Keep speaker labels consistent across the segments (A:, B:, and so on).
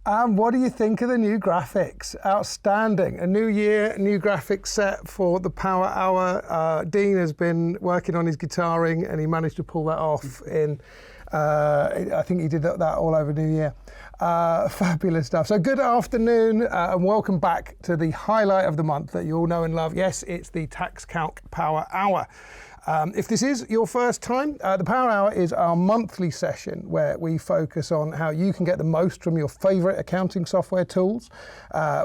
A: What do you think of the new graphics? Outstanding. A new year, a new graphics set for the Power Hour. Dean has been working on his guitaring and he managed to pull that off in, I think he did that all over New Year. Fabulous stuff. So good afternoon and welcome back to the highlight of the month that you all know and love. Yes, it's the TaxCalc Power Hour. If this is your first time, the Power Hour is our monthly session where we focus on how you can get the most from your favourite accounting software tools.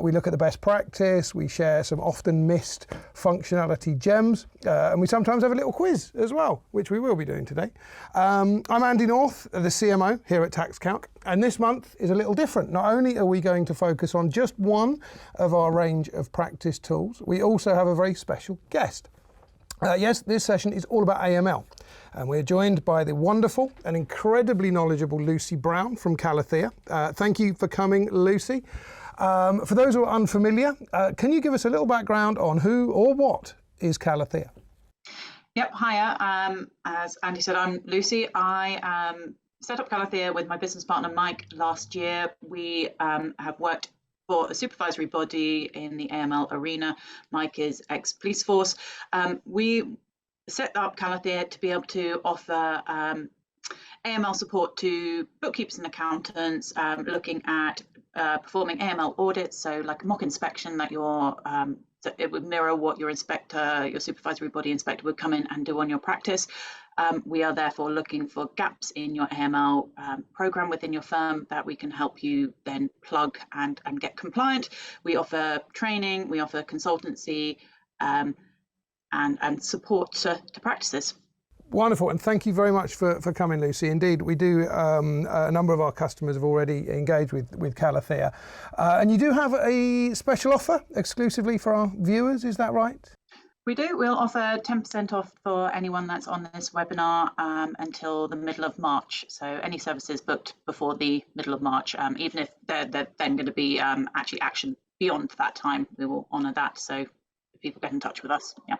A: We look at the best practice, we share some often missed functionality gems, and we sometimes have a little quiz as well, which we will be doing today. I'm Andy North, the CMO here at TaxCalc, and this month is a little different. Not only are we going to focus on just one of our range of practice tools, we also have a very special guest. Yes, this session is all about AML, and we're joined by the wonderful and incredibly knowledgeable Lucy Brown from Calathea. Thank you for coming, Lucy. For those who are unfamiliar, can you give us a little background on who or what is Calathea?
B: Yep, hiya. As Andy said, I'm Lucy. I set up Calathea with my business partner Mike last year. We have worked for a supervisory body in the AML arena. Mike is ex-police force. We set up Calathea to be able to offer AML support to bookkeepers and accountants looking at performing AML audits, so like a mock inspection that it would mirror what your inspector, your supervisory body inspector would come in and do on your practice. We are therefore looking for gaps in your AML program within your firm that we can help you then plug and get compliant. We offer training, we offer consultancy and support to practices.
A: Wonderful, and thank you very much for coming, Lucy. Indeed, we do, a number of our customers have already engaged with Calathea. And you do have a special offer exclusively for our viewers, is that right?
B: We do. We'll offer 10% off for anyone that's on this webinar until the middle of March. So any services booked before the middle of March, even if they're then going to be actually action beyond that time, we will honour that. So if people get in touch with us, yeah.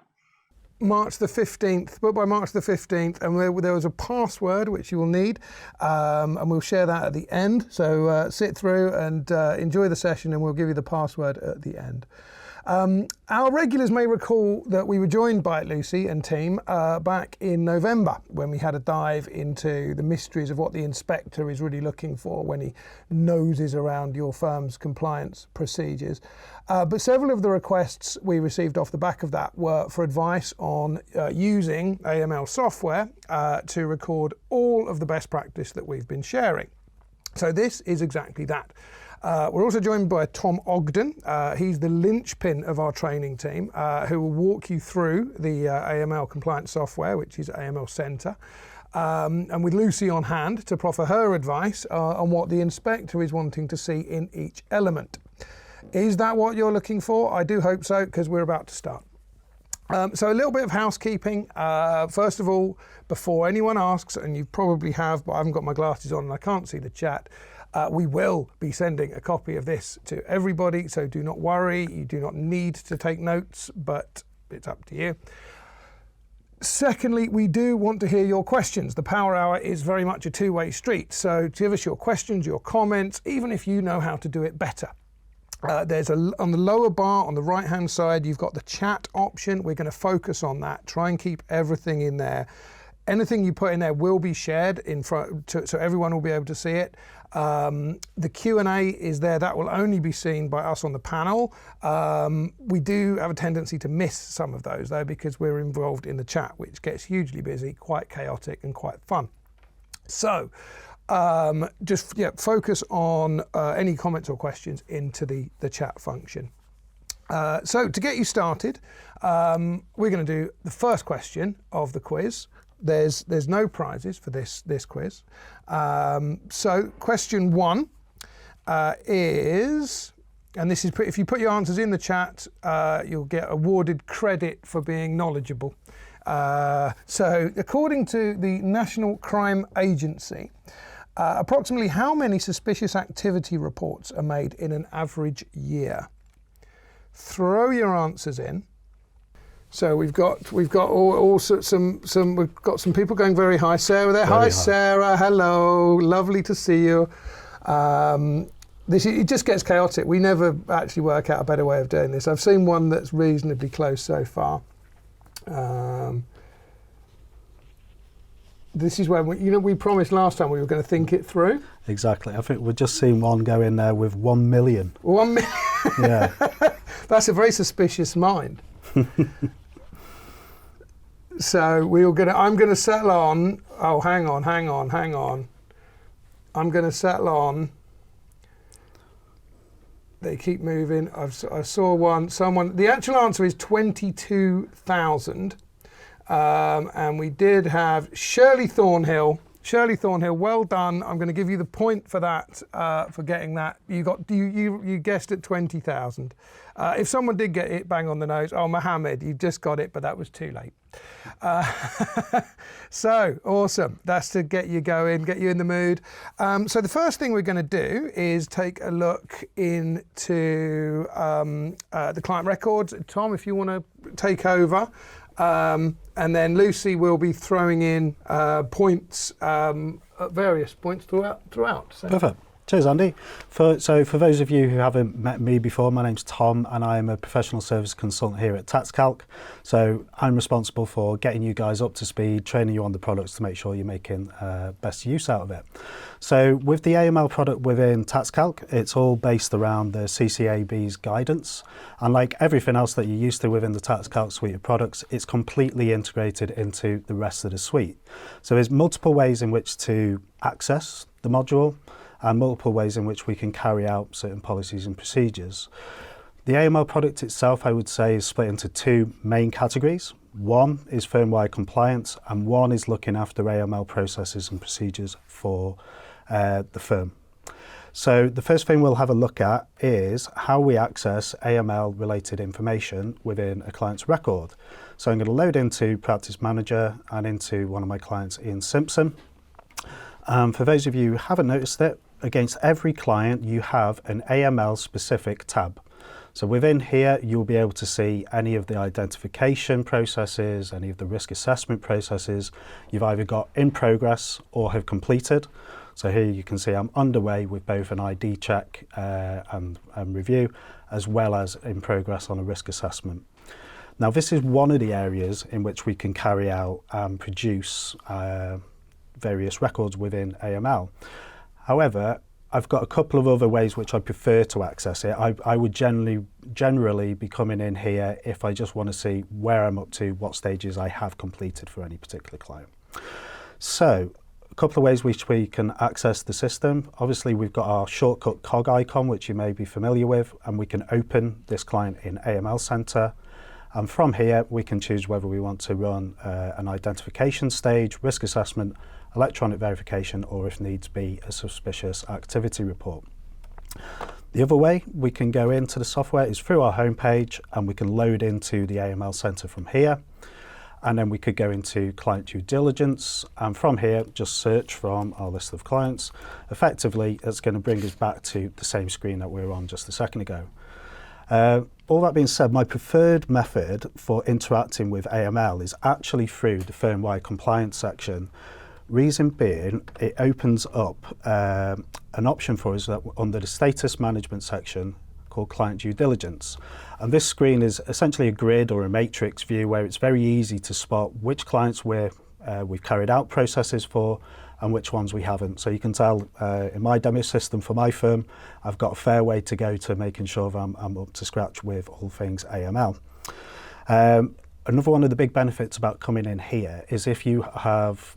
A: March the 15th, but by March the 15th, and there was a password which you will need, and we'll share that at the end. So sit through and enjoy the session, and we'll give you the password at the end. Our regulars may recall that we were joined by Lucy and team back in November when we had a dive into the mysteries of what the inspector is really looking for when he noses around your firm's compliance procedures. But several of the requests we received off the back of that were for advice on using AML software to record all of the best practice that we've been sharing. So this is exactly that. We're also joined by Tom Ogden. He's the linchpin of our training team, who will walk you through the AML compliance software, which is AML Centre, and with Lucy on hand to proffer her advice on what the inspector is wanting to see in each element. Is that what you're looking for? I do hope so, because we're about to start. So a little bit of housekeeping. First of all, before anyone asks, and you probably have, but I haven't got my glasses on and I can't see the chat, we will be sending a copy of this to everybody, so do not worry. You do not need to take notes, but it's up to you. Secondly, we do want to hear your questions. The Power Hour is very much a two-way street, so give us your questions, your comments, even if you know how to do it better. There's on the lower bar on the right-hand side, you've got the chat option. We're going to focus on that. Try and keep everything in there. Anything you put in there will be shared in front, so everyone will be able to see it. The Q&A is there. That will only be seen by us on the panel. We do have a tendency to miss some of those, though, because we're involved in the chat, which gets hugely busy, quite chaotic and quite fun. So just focus on any comments or questions into the chat function. So to get you started, we're going to do the first question of the quiz. There's no prizes for this quiz. So question one is, and this is, if you put your answers in the chat, you'll get awarded credit for being knowledgeable. So according to the National Crime Agency, approximately how many suspicious activity reports are made in an average year? Throw your answers in. So we've got some people going very high. Sarah there. Hi, Sarah. Hello. Lovely to see you. It just gets chaotic. We never actually work out a better way of doing this. I've seen one that's reasonably close so far. This is where we promised last time we were going to think it through.
C: Exactly. I think we've just seen one go in there with 1 million.
A: 1 million.
C: Yeah.
A: That's a very suspicious mind. So I'm going to settle on. Oh, hang on. I'm going to settle on. They keep moving. I saw someone. The actual answer is 22,000. And we did have Shirley Thornhill. Shirley Thornhill, well done. I'm going to give you the point for that, for getting that. You guessed at 20,000. If someone did get it bang on the nose, Mohammed, you just got it, but that was too late. So awesome. That's to get you going, get you in the mood. So the first thing we're going to do is take a look into the client records. Tom, if you want to take over. And then Lucy will be throwing in points at various points throughout. So.
C: Perfect. Cheers, Andy. For those of you who haven't met me before, my name's Tom and I'm a professional service consultant here at TaxCalc. So I'm responsible for getting you guys up to speed, training you on the products to make sure you're making best use out of it. So with the AML product within TaxCalc, it's all based around the CCAB's guidance. And like everything else that you're used to within the TaxCalc suite of products, it's completely integrated into the rest of the suite. So there's multiple ways in which to access the module and multiple ways in which we can carry out certain policies and procedures. The AML product itself, I would say, is split into two main categories. One is firm-wide compliance, and one is looking after AML processes and procedures for the firm. So the first thing we'll have a look at is how we access AML-related information within a client's record. So I'm going to load into Practice Manager and into one of my clients, Ian Simpson. For those of you who haven't noticed it, against every client you have an AML specific tab. So within here you'll be able to see any of the identification processes, any of the risk assessment processes you've either got in progress or have completed. So here you can see I'm underway with both an ID check and review, as well as in progress on a risk assessment. Now this is one of the areas in which we can carry out and produce various records within AML. However, I've got a couple of other ways which I prefer to access it. I would generally be coming in here if I just want to see where I'm up to, what stages I have completed for any particular client. So, a couple of ways which we can access the system. Obviously, we've got our shortcut cog icon, which you may be familiar with, and we can open this client in AML Center. And from here, we can choose whether we want to run an identification stage, risk assessment, electronic verification, or if needs be, a suspicious activity report. The other way we can go into the software is through our homepage, and we can load into the AML Center from here. And then we could go into client due diligence, and from here, just search from our list of clients. Effectively, it's going to bring us back to the same screen that we were on just a second ago. All that being said, my preferred method for interacting with AML is actually through the firm-wide compliance section. Reason being, it opens up an option for us that under the status management section called client due diligence. And this screen is essentially a grid or a matrix view where it's very easy to spot which clients we've carried out processes for and which ones we haven't. So you can tell in my demo system for my firm, I've got a fair way to go to making sure that I'm up to scratch with all things AML. Another one of the big benefits about coming in here is if you have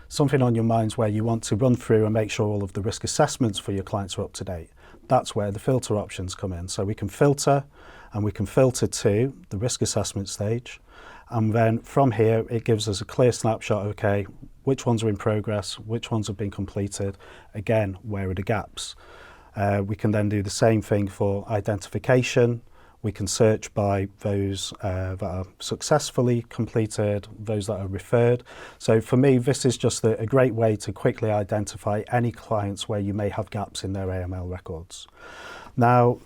C: something on your minds where you want to run through and make sure all of the risk assessments for your clients are up to date. That's where the filter options come in. So we can filter, and we can filter to the risk assessment stage. And then from here, it gives us a clear snapshot, okay, which ones are in progress, which ones have been completed, again, where are the gaps. We can then do the same thing for identification. We can search by those that are successfully completed, those that are referred. So for me, this is just a great way to quickly identify any clients where you may have gaps in their AML records. Now,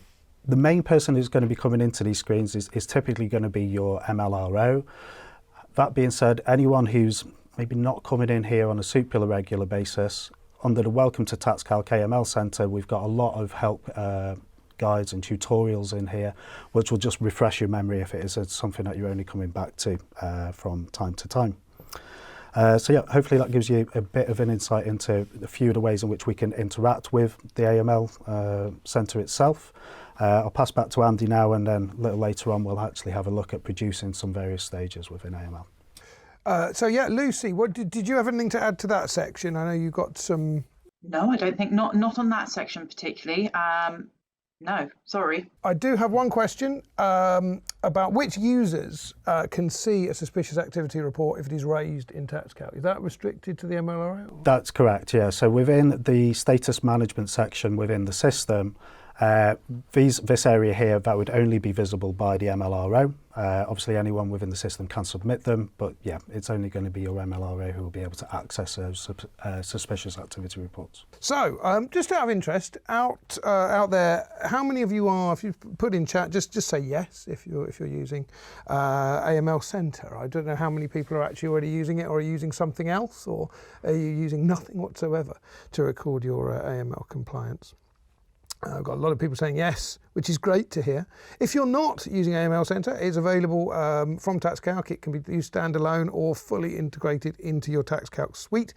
C: the main person who's going to be coming into these screens is typically going to be your MLRO. That being said, anyone who's maybe not coming in here on a super regular basis, under the Welcome to TaxCalc AML Centre, we've got a lot of help guides and tutorials in here, which will just refresh your memory if it is something that you're only coming back to from time to time. So yeah, hopefully that gives you a bit of an insight into a few of the ways in which we can interact with the AML Centre itself. I'll pass back to Andy now, and then a little later on we'll actually have a look at producing some various stages within AML.
A: So yeah, Lucy, what did you have anything to add to that section? I know you got some.
B: No, I don't think, not on that section particularly. No, sorry.
A: I do have one question about which users can see a suspicious activity report if it is raised in TaxCalc. Is that restricted to the MLRO?
C: That's correct, yeah. So within the status management section within the system, this area here, that would only be visible by the MLRO. Obviously anyone within the system can submit them, but yeah, it's only going to be your MLRO who will be able to access those suspicious activity reports.
A: So, just out of interest, out there, how many of you are, if you put in chat, just say yes if you're using AML Centre. I don't know how many people are actually already using it, or are using something else, or are you using nothing whatsoever to record your AML compliance? I've got a lot of people saying yes, which is great to hear. If you're not using AML Centre, it's available from TaxCalc. It can be used standalone or fully integrated into your TaxCalc suite.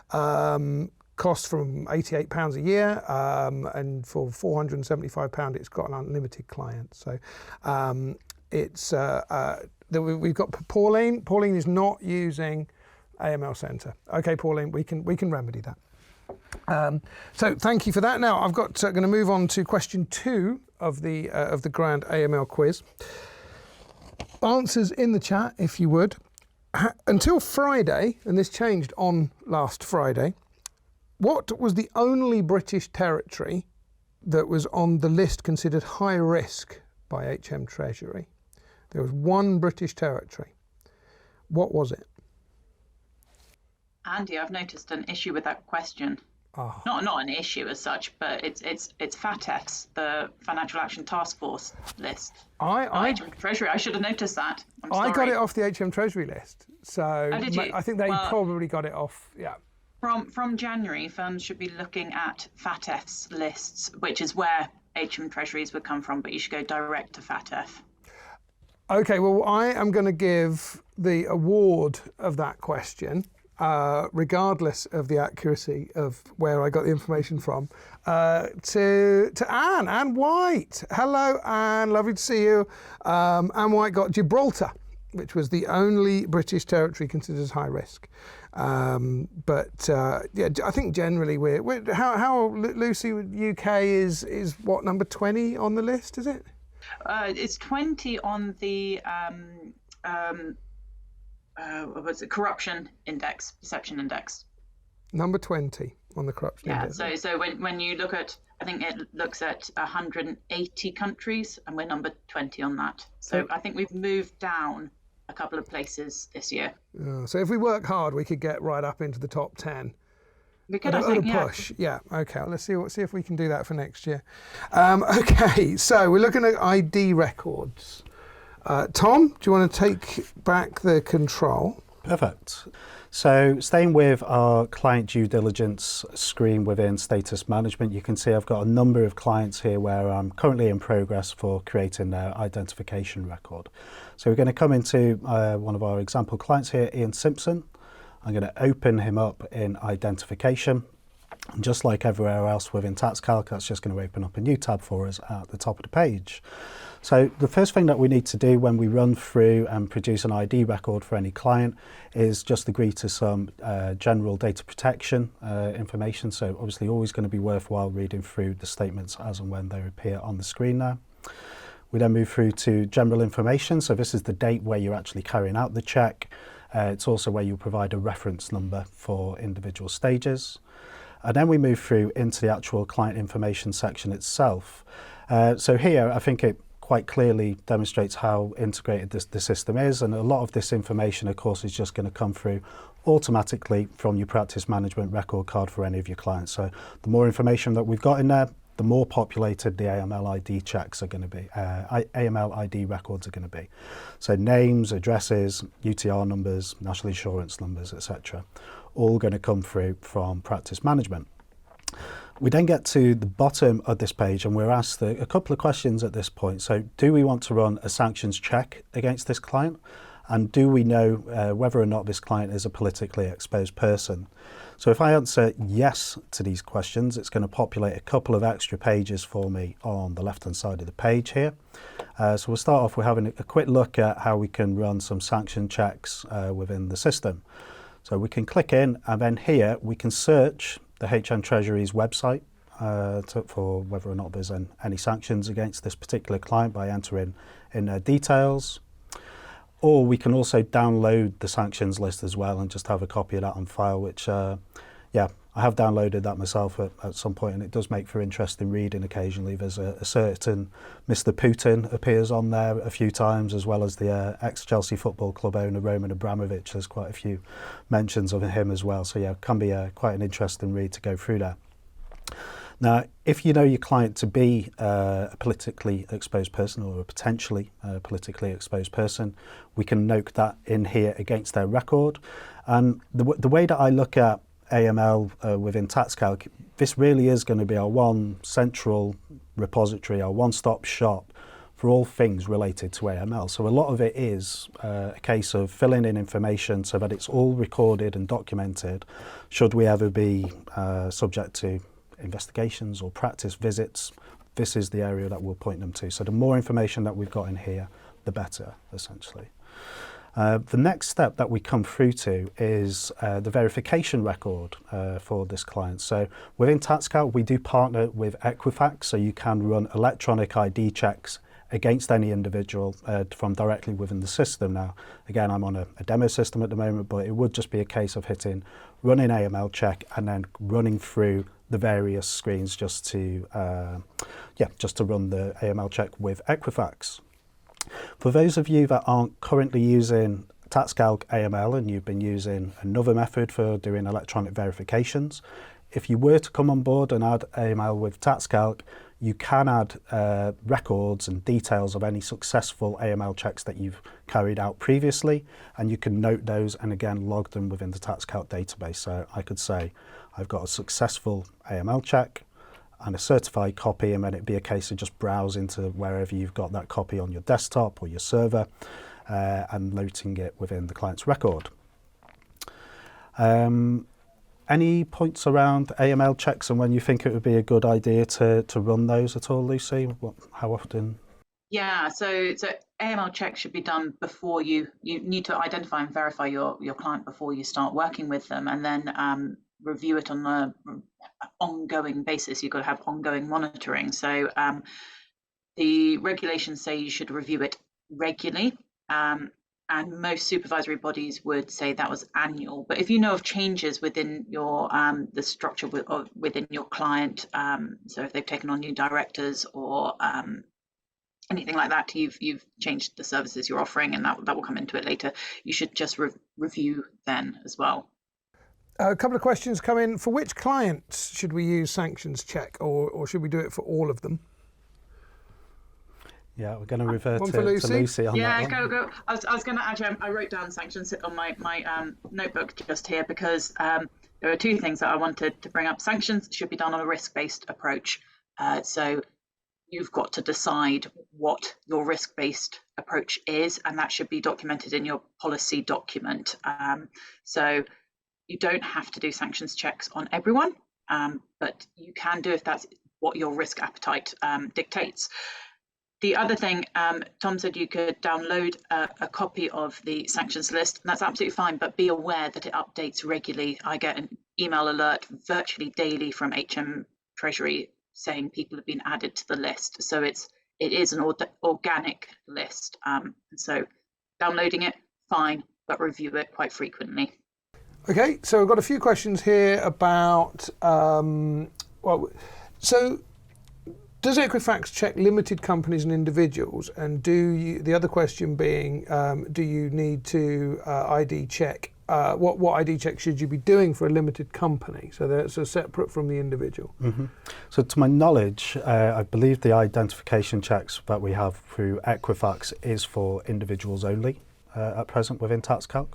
A: Costs from £88 a year, and for £475 it's got an unlimited client. So we've got Pauline. Pauline is not using AML Centre. Okay, Pauline, we can remedy that. So thank you for that. Now I've got going to move on to question 2 of the grand AML quiz. Answers in the chat, if you would. Until Friday, and this changed on last Friday, what was the only British territory that was on the list considered high risk by HM Treasury? There was one British territory. What was it?
B: Andy, I've noticed an issue with that question.
A: Oh.
B: Not an issue as such, but it's FATFs, the Financial Action Task Force list. HM Treasury. I should have noticed that.
A: I got it off the HM Treasury list, so
B: did you?
A: I think they probably got it off. Yeah.
B: From January, firms should be looking at FATFs lists, which is where HM Treasuries would come from, but you should go direct to FATF.
A: Okay. Well, I am going to give the award of that question, regardless of the accuracy of where I got the information from, to Anne White. Hello, Anne. Lovely to see you. Anne White got Gibraltar, which was the only British territory considered as high risk. Yeah, I think generally we're how Lucy, UK is what, number 20 on the list, is it?
B: It's 20 on the what's it? Corruption index, perception index.
A: Number 20 on the corruption index.
B: Yeah, so when you look at, I think it looks at 180 countries, and we're number 20 on that. So I think we've moved down a couple of places this year.
A: So if we work hard, we could get right up into the top 10.
B: We could,
A: at a push. Yeah. Okay. Let's see if we can do that for next year. Okay. So we're looking at ID records. Tom, do you want to take back the control?
C: Perfect. So staying with our client due diligence screen within status management, you can see I've got a number of clients here where I'm currently in progress for creating their identification record. So we're going to come into one of our example clients here, Ian Simpson. I'm going to open him up in identification. And just like everywhere else within TaxCalc, that's just going to open up a new tab for us at the top of the page. So the first thing that we need to do when we run through and produce an ID record for any client is just agree to some general data protection information. So obviously always going to be worthwhile reading through the statements as and when they appear on the screen now. We then move through to general information. So this is the date where you're actually carrying out the check. It's also where you provide a reference number for individual stages. And then we move through into the actual client information section itself. So here, I think it quite clearly demonstrates how integrated the system is, and a lot of this information, of course, is just going to come through automatically from your practice management record card for any of your clients. So the more information that we've got in there, the more populated the AML ID checks are going to be, AML ID records are going to be. So names, addresses, UTR numbers, national insurance numbers, etc., all going to come through from practice management. We then get to the bottom of this page and we're asked a couple of questions at this point. So do we want to run a sanctions check against this client? And do we know whether or not this client is a politically exposed person? So if I answer yes to these questions, it's going to populate a couple of extra pages for me on the left-hand side of the page here. So we'll start off with having a quick look at how we can run some sanction checks within the system. So we can click in, and then here we can search the HM Treasury's website for whether or not there's any sanctions against this particular client by entering in their details. Or we can also download the sanctions list as well and just have a copy of that on file, which, yeah, I have downloaded that myself at some point, and it does make for interesting reading occasionally. There's a certain Mr. Putin appears on there a few times, as well as the ex-Chelsea Football Club owner Roman Abramovich. There's quite a few mentions of him as well. So yeah, it can be quite an interesting read to go through there. Now, if you know your client to be a politically exposed person or a potentially politically exposed person, we can note that in here against their record. And the way that I look at AML within TaxCalc, this really is going to be our one central repository, our one-stop shop for all things related to AML. So a lot of it is a case of filling in information so that it's all recorded and documented should we ever be subject to investigations or practice visits. This is the area that we'll point them to. So the more information that we've got in here, the better, essentially. The next step that we come through to is the verification record for this client. So within TaxCalc, we do partner with Equifax, so you can run electronic ID checks against any individual from directly within the system. Now, again, I'm on a demo system at the moment, but it would just be a case of hitting running AML check and then running through the various screens just to run the AML check with Equifax. For those of you that aren't currently using TaxCalc AML and you've been using another method for doing electronic verifications, if you were to come on board and add AML with TaxCalc, you can add records and details of any successful AML checks that you've carried out previously, and you can note those and again log them within the TaxCalc database. So I could say I've got a successful AML check and a certified copy, and then it'd be a case of just browse into wherever you've got that copy on your desktop or your server and noting it within the client's record. Any points around AML checks and when you think it would be a good idea to run those at all, Lucy? How often?
B: Yeah, so AML checks should be done before you need to identify and verify your client before you start working with them, and then review it on an ongoing basis. You've got to have ongoing monitoring. So the regulations say you should review it regularly. And most supervisory bodies would say that was annual. But if you know of changes within your the structure within your client, so if they've taken on new directors or anything like that, you've changed the services you're offering, and that will come into it later. You should just review then as well.
A: A couple of questions come in. For which clients should we use sanctions check, or should we do it for all of them?
C: Yeah, we're going to revert to
A: Lucy
C: on that one.
B: Yeah, go. I was going to actually, I wrote down sanctions on my notebook just here because there are two things that I wanted to bring up. Sanctions should be done on a risk-based approach. So you've got to decide what your risk-based approach is, and that should be documented in your policy document. So you don't have to do sanctions checks on everyone, but you can do if that's what your risk appetite dictates. The other thing, Tom said you could download a copy of the sanctions list, and that's absolutely fine, but be aware that it updates regularly. I get an email alert virtually daily from HM Treasury saying people have been added to the list. So it is an organic list. And so downloading it, fine, but review it quite frequently.
A: Okay, so we've got a few questions here about, does Equifax check limited companies and individuals? And the other question being, do you need to ID check? What ID check should you be doing for a limited company? So that's separate from the individual.
C: Mm-hmm. So to my knowledge, I believe the identification checks that we have through Equifax is for individuals only at present within TaxCalc.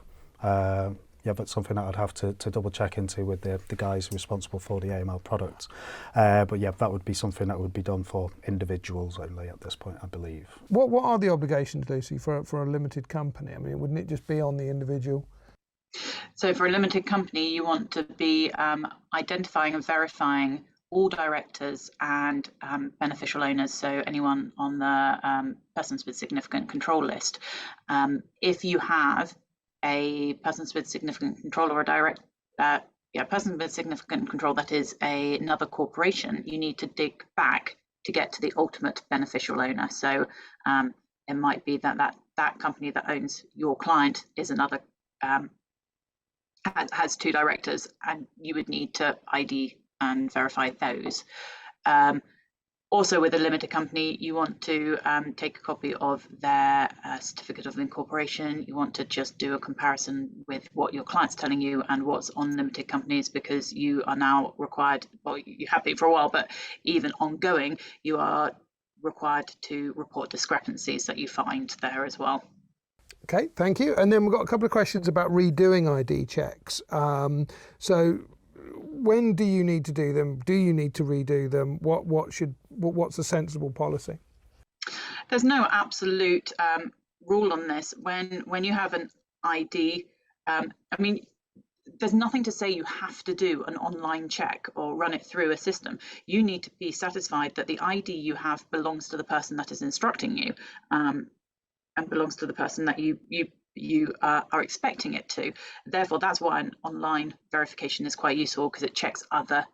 C: yeah, that's something that I'd have to double check into with the guys responsible for the AML products. But yeah, that would be something that would be done for individuals only at this point, I believe.
A: What are the obligations, Lucy, for a limited company? I mean, wouldn't it just be on the individual?
B: So for a limited company, you want to be identifying and verifying all directors and beneficial owners, so anyone on the persons with significant control list. If you have a persons with significant control or a person with significant control that is another corporation, you need to dig back to get to the ultimate beneficial owner. So it might be that company that owns your client is another has two directors, and you would need to ID and verify those. Also, with a limited company, you want to take a copy of their certificate of incorporation. You want to just do a comparison with what your client's telling you and what's on limited companies, because you are now required, well, you have been for a while, but even ongoing, you are required to report discrepancies that you find there as well.
A: Okay, thank you. And then we've got a couple of questions about redoing ID checks. So when do you need to do them? Do you need to redo them? What's a sensible policy?
B: There's no absolute rule on this. When you have an ID, I mean, there's nothing to say you have to do an online check or run it through a system. You need to be satisfied that the ID you have belongs to the person that is instructing you. And belongs to the person that you are expecting it to. Therefore, that's why an online verification is quite useful, because it checks other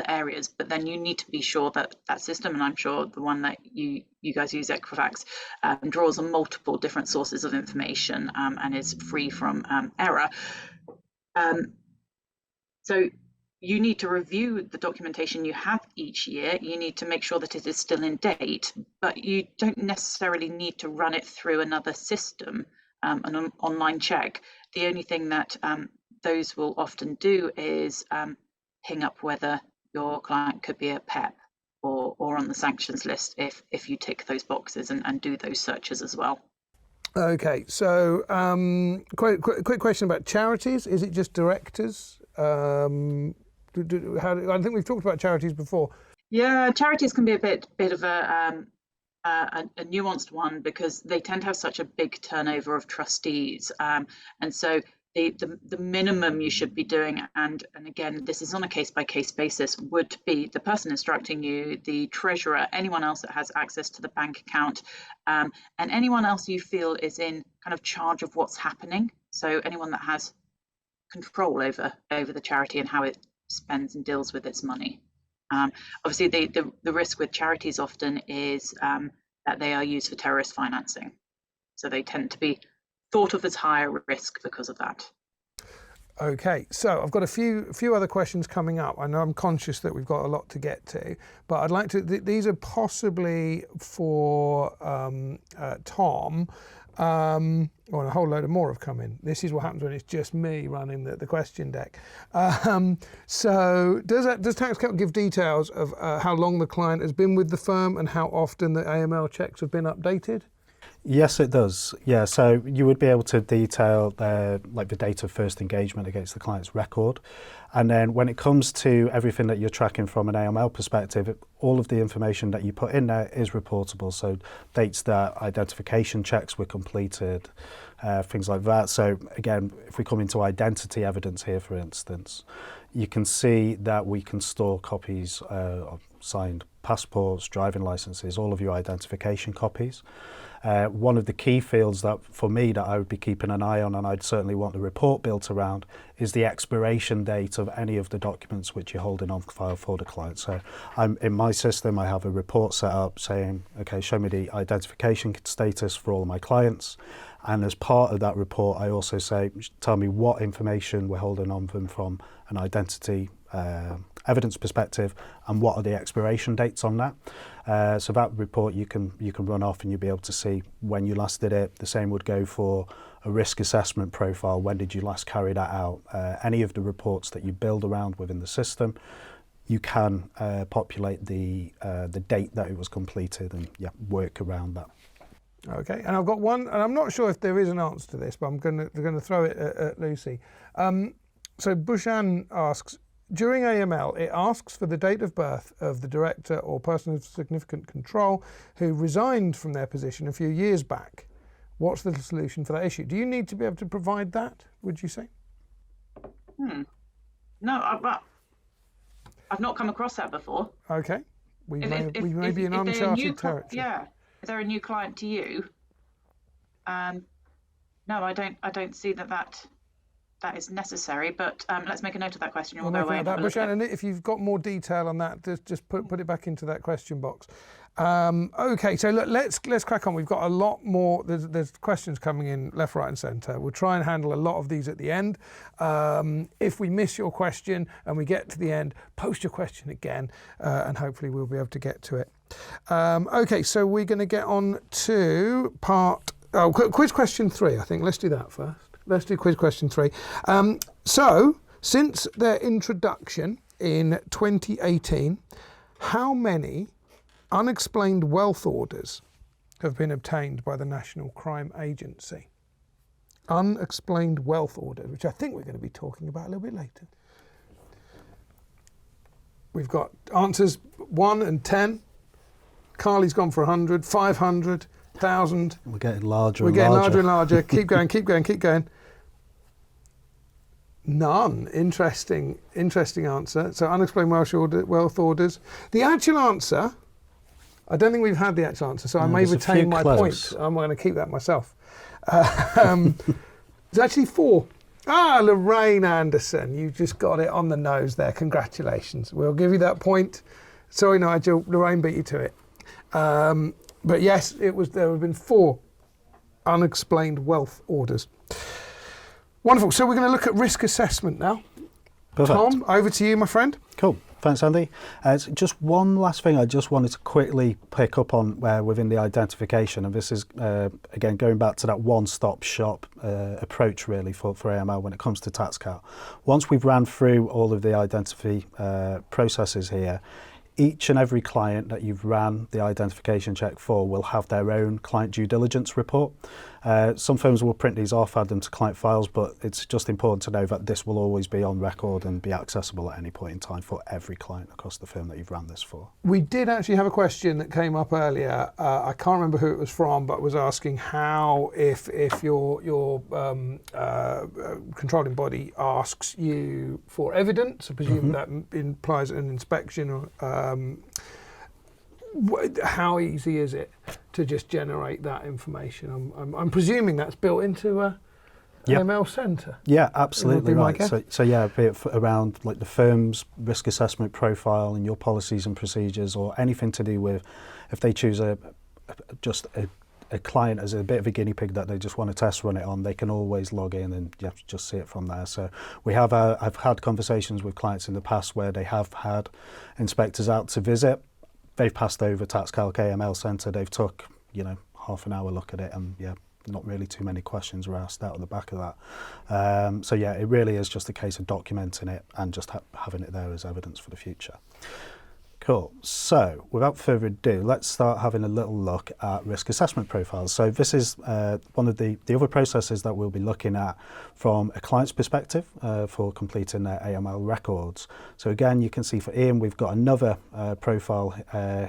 B: areas. But then you need to be sure that that system, and I'm sure the one that you guys use, Equifax, draws on multiple different sources of information and is free from error. So you need to review the documentation you have each year. You need to make sure that it is still in date, but you don't necessarily need to run it through another system, an online check. The only thing that those will often do is ping up whether your client could be a PEP or on the sanctions list if you tick those boxes and do those searches as well.
A: Okay, so quick question about charities. Is it just directors? I think we've talked about charities before.
B: Yeah, charities can be a bit of a nuanced one, because they tend to have such a big turnover of trustees, and so the minimum you should be doing, and again, this is on a case-by-case basis, would be the person instructing you, the treasurer, anyone else that has access to the bank account, and anyone else you feel is in kind of charge of what's happening. So anyone that has control over the charity and how it spends and deals with its money. Obviously, the risk with charities often is that they are used for terrorist financing. So they tend to be thought of as higher risk because of that.
A: Okay, so I've got a few other questions coming up. I know I'm conscious that we've got a lot to get to, but I'd like to, these are possibly for Tom. Well, a whole load of more have come in. This is what happens when it's just me running the question deck. So does TaxCalc give details of how long the client has been with the firm and how often the AML checks have been updated?
C: Yes, it does. Yeah, so you would be able to detail the date of first engagement against the client's record. And then when it comes to everything that you're tracking from an AML perspective, all of the information that you put in there is reportable. So dates that identification checks were completed, things like that. So again, if we come into identity evidence here, for instance, you can see that we can store copies of signed passports, driving licenses, all of your identification copies. One of the key fields that for me that I would be keeping an eye on, and I'd certainly want the report built around, is the expiration date of any of the documents which you're holding on file for the client. So in my system, I have a report set up saying, okay, show me the identification status for all of my clients. And as part of that report, I also say, tell me what information we're holding on them from an identity evidence perspective, and what are the expiration dates on that. So that report you can run off, and you'll be able to see when you last did it. The same would go for a risk assessment profile. When did you last carry that out? Any of the reports that you build around within the system, you can populate the date that it was completed and work around that.
A: Okay, and I've got one, and I'm not sure if there is an answer to this, but I'm going to throw it at Lucy. So Bushan asks, during AML, it asks for the date of birth of the director or person of significant control who resigned from their position a few years back. What's the solution for that issue? Do you need to be able to provide that, would you say?
B: No, I've not come across that before.
A: Okay, we may be in uncharted territory.
B: Yeah, if they're a new client to you, no, I don't see that is necessary. But let's make a note of that question. And we'll go away and have a look at it.
A: And if you've got more detail on that, just put it back into that question box. Okay, so look, let's crack on. We've got a lot more. There's questions coming in left, right, and centre. We'll try and handle a lot of these at the end. If we miss your question and we get to the end, post your question again, and hopefully we'll be able to get to it. Okay, so we're going to get on to quiz question 3. I think let's do that first. Let's do quiz question 3. So since their introduction in 2018, how many unexplained wealth orders have been obtained by the National Crime Agency? Unexplained wealth orders, which I think we're going to be talking about a little bit later. We've got answers 1 and 10. Carly's gone for 100, 500, 1,000.
C: We're getting larger
A: We're
C: and
A: getting
C: larger.
A: larger and larger. Keep going, keep going, keep going. None. Interesting answer. So unexplained wealth orders. The actual answer, I don't think we've had the actual answer, so I may retain my point. I'm going to keep that myself. It's actually 4. Lorraine Anderson, you just got it on the nose there. Congratulations. We'll give you that point. Sorry, Nigel. Lorraine beat you to it. But yes, there have been 4 unexplained wealth orders. Wonderful. So we're going to look at risk assessment now.
C: Perfect.
A: Tom, over to you, my friend.
C: Cool. Thanks, Andy. Just one last thing I just wanted to quickly pick up on within the identification, and this is, again, going back to that one-stop shop approach, really, for AML when it comes to TaxCalc. Once we've ran through all of the identity processes here, each and every client that you've ran the identification check for will have their own client due diligence report. Some firms will print these off, add them to client files, but it's just important to know that this will always be on record and be accessible at any point in time for every client across the firm that you've ran this for. We
A: did actually have a question that came up earlier. I can't remember who it was from, but was asking how, if your controlling body asks you for evidence, I presume that implies an inspection, or how easy is it to just generate that information? I'm presuming that's built into an AML centre.
C: Yeah, absolutely right. So yeah, be it around like the firm's risk assessment profile and your policies and procedures, or anything to do with if they choose a client as a bit of a guinea pig that they just want to test run it on, they can always log in and just see it from there. So we have I've had conversations with clients in the past where they have had inspectors out to visit. They've passed over TaxCalc AML Centre. They've took, half an hour look at it, and not really too many questions were asked out of the back of that. So yeah, it really is just a case of documenting it and just having it there as evidence for the future. Cool. So without further ado, let's start having a little look at risk assessment profiles. So this is one of the other processes that we'll be looking at from a client's perspective for completing their AML records. So again, you can see for Ian, we've got another profile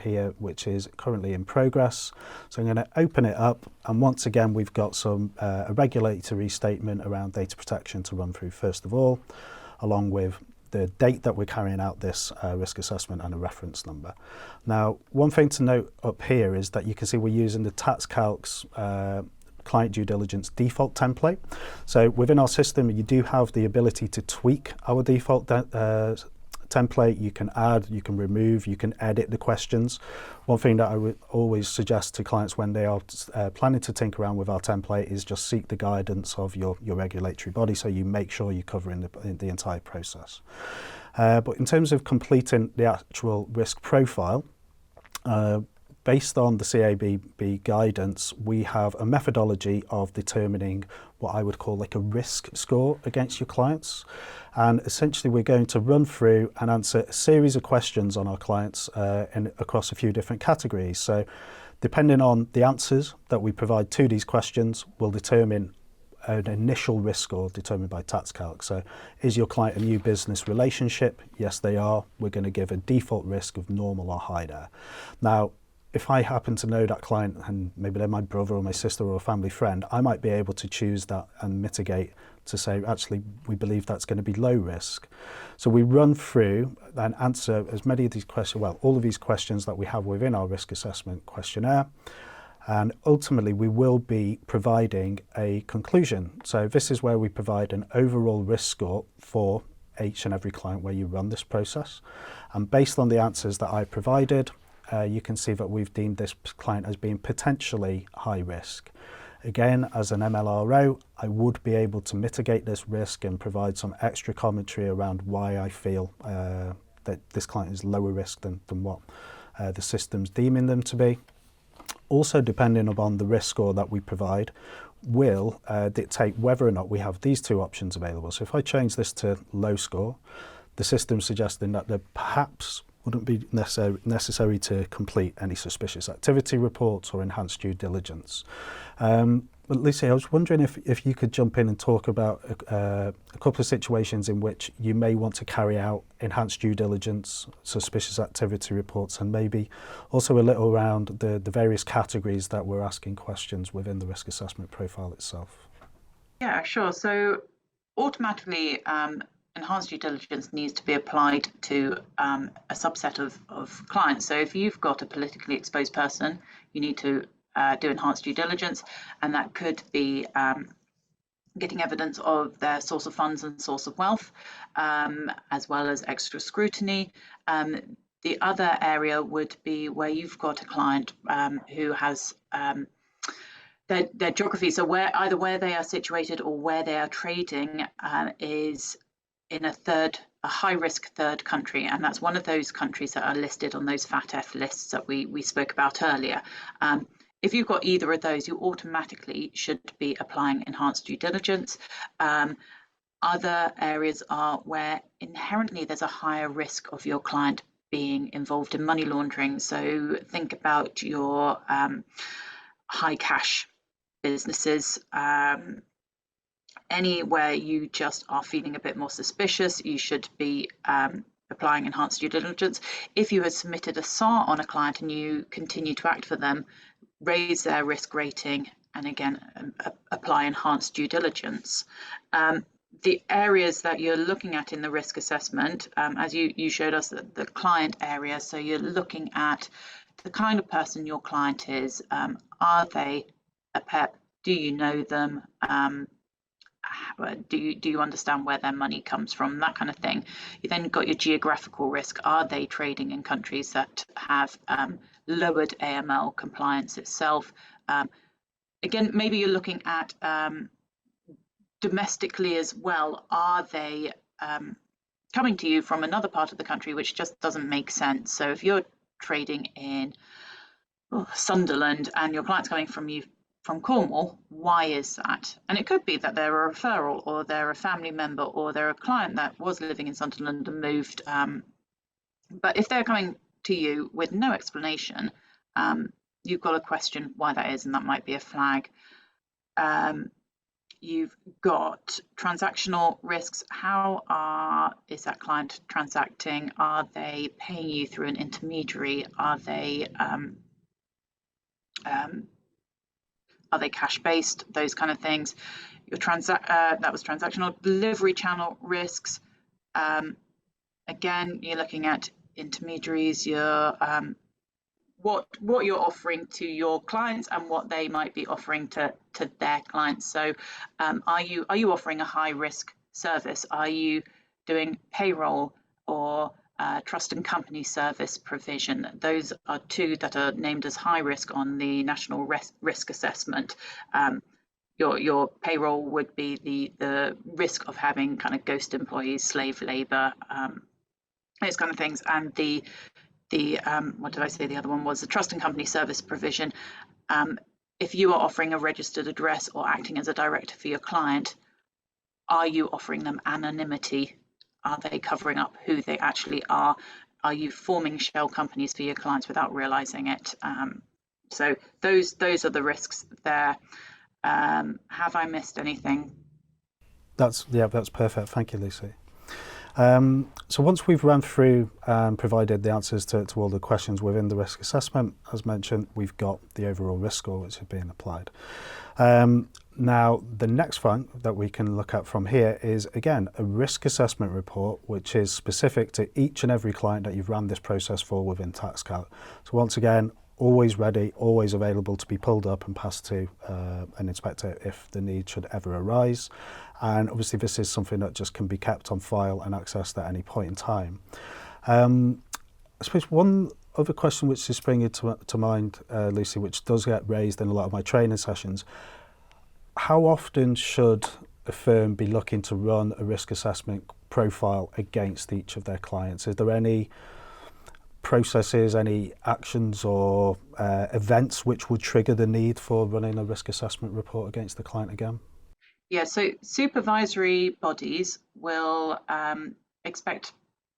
C: here, which is currently in progress. So I'm going to open it up. And once again, we've got some a regulatory statement around data protection to run through first of all, along with the date that we're carrying out this risk assessment and a reference number. Now, one thing to note up here is that you can see we're using the TaxCalc's client due diligence default template. So within our system, you do have the ability to tweak our default template. You can add, you can remove, you can edit the questions. One thing that I would always suggest to clients when they are planning to tinker around with our template is just seek the guidance of your regulatory body, so you make sure you're covering the entire process. But in terms of completing the actual risk profile, based on the CABB guidance, we have a methodology of determining what I would call like a risk score against your clients. And essentially we're going to run through and answer a series of questions on our clients across a few different categories. So Depending on the answers that we provide to these questions will determine an initial risk score determined by TaxCalc. So is your client a new business relationship? Yes, they are. We're going to give a default risk of normal or high there. Now, if I happen to know that client and maybe they're my brother or my sister or a family friend, I might be able to choose that and mitigate to say, actually, we believe that's going to be low risk. So we run through and answer as many of these questions, well, all of these questions that we have within our risk assessment questionnaire. And ultimately, we will be providing a conclusion. So this is where we provide an overall risk score for each and every client where you run this process. And based on the answers that I provided, you can see that we've deemed this client as being potentially high risk. Again, as an MLRO, I would be able to mitigate this risk and provide some extra commentary around why I feel that this client is lower risk than what the system's deeming them to be. Also, depending upon the risk score that we provide, will dictate whether or not we have these two options available. So if I change this to low score, the system's suggesting that there perhaps wouldn't be necessary to complete any suspicious activity reports or enhanced due diligence. But Lucy, I was wondering if you could jump in and talk about a couple of situations in which you may want to carry out enhanced due diligence, suspicious activity reports, and maybe also a little around the various categories that we're asking questions within the risk assessment profile itself.
B: Yeah, sure. So automatically, enhanced due diligence needs to be applied to a subset of clients. So if you've got a politically exposed person, you need to do enhanced due diligence, and that could be getting evidence of their source of funds and source of wealth, as well as extra scrutiny. The other area would be where you've got a client who has their geography, so either where they are situated or where they are trading is in a high-risk third country, and that's one of those countries that are listed on those FATF lists that we spoke about earlier. If you've got either of those, you automatically should be applying enhanced due diligence. Other areas are where inherently there's a higher risk of your client being involved in money laundering. So think about your high cash businesses. Anywhere you just are feeling a bit more suspicious, you should be applying enhanced due diligence. If you had submitted a SAR on a client and you continue to act for them, raise their risk rating and again apply enhanced due diligence. The areas that you're looking at in the risk assessment, as you showed us the client area, so you're looking at the kind of person your client is. Are they a PEP? Do you know them? Do you understand where their money comes from? That kind of thing. You then got your geographical risk. Are they trading in countries that have lowered AML compliance itself? Again, maybe you're looking at domestically as well. Are they coming to you from another part of the country which just doesn't make sense? So if you're trading in Sunderland and your client's coming from you from Cornwall, why is that? And it could be that they're a referral, or they're a family member, or they're a client that was living in Sunderland and moved. But if they're coming to you with no explanation, you've got to question why that is, and that might be a flag. You've got transactional risks. How is that client transacting? Are they paying you through an intermediary? Are they cash-based? Those kind of things. Your that was transactional. Delivery channel risks. Again, you're looking at intermediaries. Your what you're offering to your clients and what they might be offering to their clients. So, are you offering a high-risk service? Are you doing payroll or trust and company service provision? Those are two that are named as high risk on the national risk assessment. Your payroll would be the risk of having kind of ghost employees, slave labor, those kind of things. And the what did I say? The other one was the trust and company service provision. If you are offering a registered address or acting as a director for your client, are you offering them anonymity? Are they covering up who they actually are? Are you forming shell companies for your clients without realizing it? So those are the risks there. Have I missed anything?
C: That's perfect. Thank you, Lucy. So once we've run through and provided the answers to all the questions within the risk assessment, as mentioned, we've got the overall risk score which is being applied. Now, the next thing that we can look at from here is, again, a risk assessment report, which is specific to each and every client that you've run this process for within TaxCalc. So once again, always ready, always available to be pulled up and passed to an inspector if the need should ever arise. And obviously this is something that just can be kept on file and accessed at any point in time. I suppose one other question which is springing to mind, Lucy, which does get raised in a lot of my training sessions: how often should a firm be looking to run a risk assessment profile against each of their clients? Is there any processes, any actions or events which would trigger the need for running a risk assessment report against the client again?
B: Yeah, so supervisory bodies will expect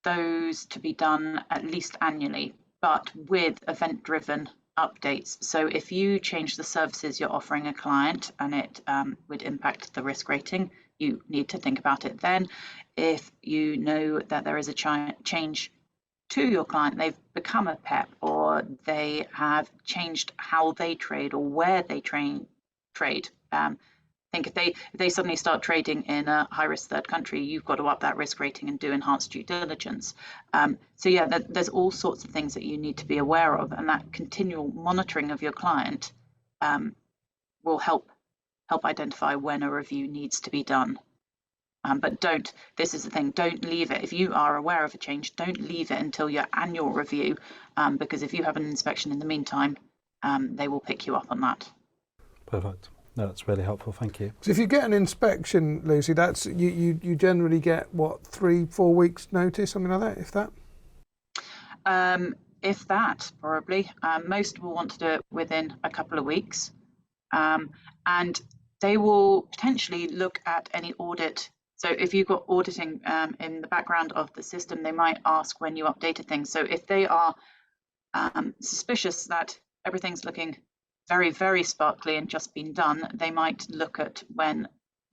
B: those to be done at least annually, but with event-driven updates. So if you change the services you're offering a client and it would impact the risk rating, you need to think about it then. If you know that there is a change to your client, they've become a PEP, or they have changed how they trade or where they trade. I think if they suddenly start trading in a high-risk third country, you've got to up that risk rating and do enhanced due diligence. So yeah, there's all sorts of things that you need to be aware of, and that continual monitoring of your client will help identify when a review needs to be done. But this is the thing, don't leave it. If you are aware of a change, don't leave it until your annual review, because if you have an inspection in the meantime, they will pick you up on that.
C: Perfect. No, that's really helpful. Thank you.
A: So if you get an inspection, Lucy, that's you generally get what, 3-4 weeks notice, something like that, if that?
B: If that, probably. Most will want to do it within a couple of weeks, and they will potentially look at any audit. So if you've got auditing in the background of the system, they might ask when you updated things. So if they are suspicious that everything's looking very, very sparkly and just been done, they might look at when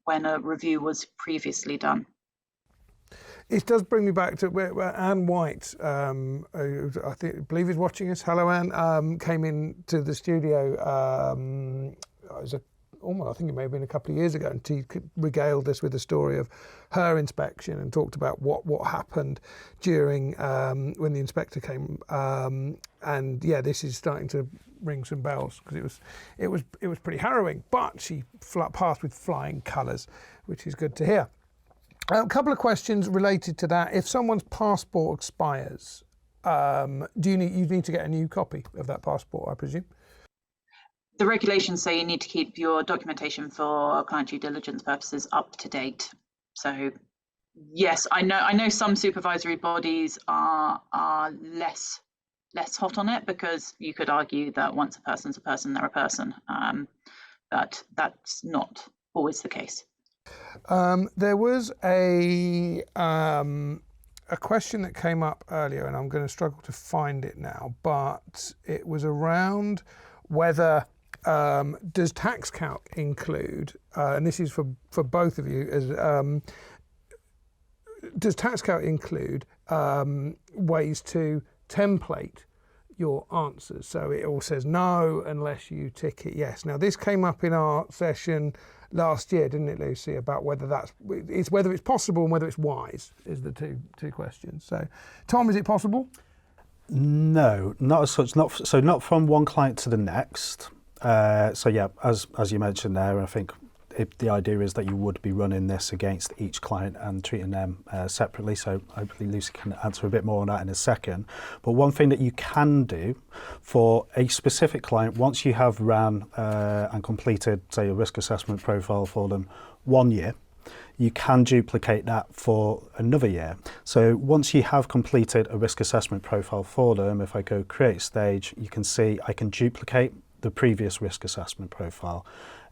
B: a review was previously done.
A: It does bring me back to where Anne White, I believe is watching us. Hello, Anne. Came into the studio. I think it may have been a couple of years ago, and she regaled us with the story of her inspection and talked about what happened during when the inspector came. And yeah, this is starting to ring some bells, because it was pretty harrowing. But she passed with flying colours, which is good to hear. A couple of questions related to that. If someone's passport expires, do you need to get a new copy of that passport, I presume?
B: The regulations say you need to keep your documentation for client due diligence purposes up to date. So yes, I know some supervisory bodies are less hot on it, because you could argue that once a person's a person, they're a person, but that's not always the case.
A: There was a question that came up earlier, and I'm going to struggle to find it now, but it was around whether does TaxCalc include, and this is for both of you, does TaxCalc include ways to template your answers? So it all says no unless you tick it yes. Now this came up in our session last year, didn't it, Lucy, about whether it's possible and whether it's wise, is the two questions. So Tom, is it possible?
C: No, not as such. Not from one client to the next. So yeah, as you mentioned there, I think the idea is that you would be running this against each client and treating them separately. So hopefully Lucy can answer a bit more on that in a second. But one thing that you can do for a specific client, once you have ran and completed, say, a risk assessment profile for them 1 year, you can duplicate that for another year. So once you have completed a risk assessment profile for them, if I go create stage, you can see I can duplicate the previous risk assessment profile.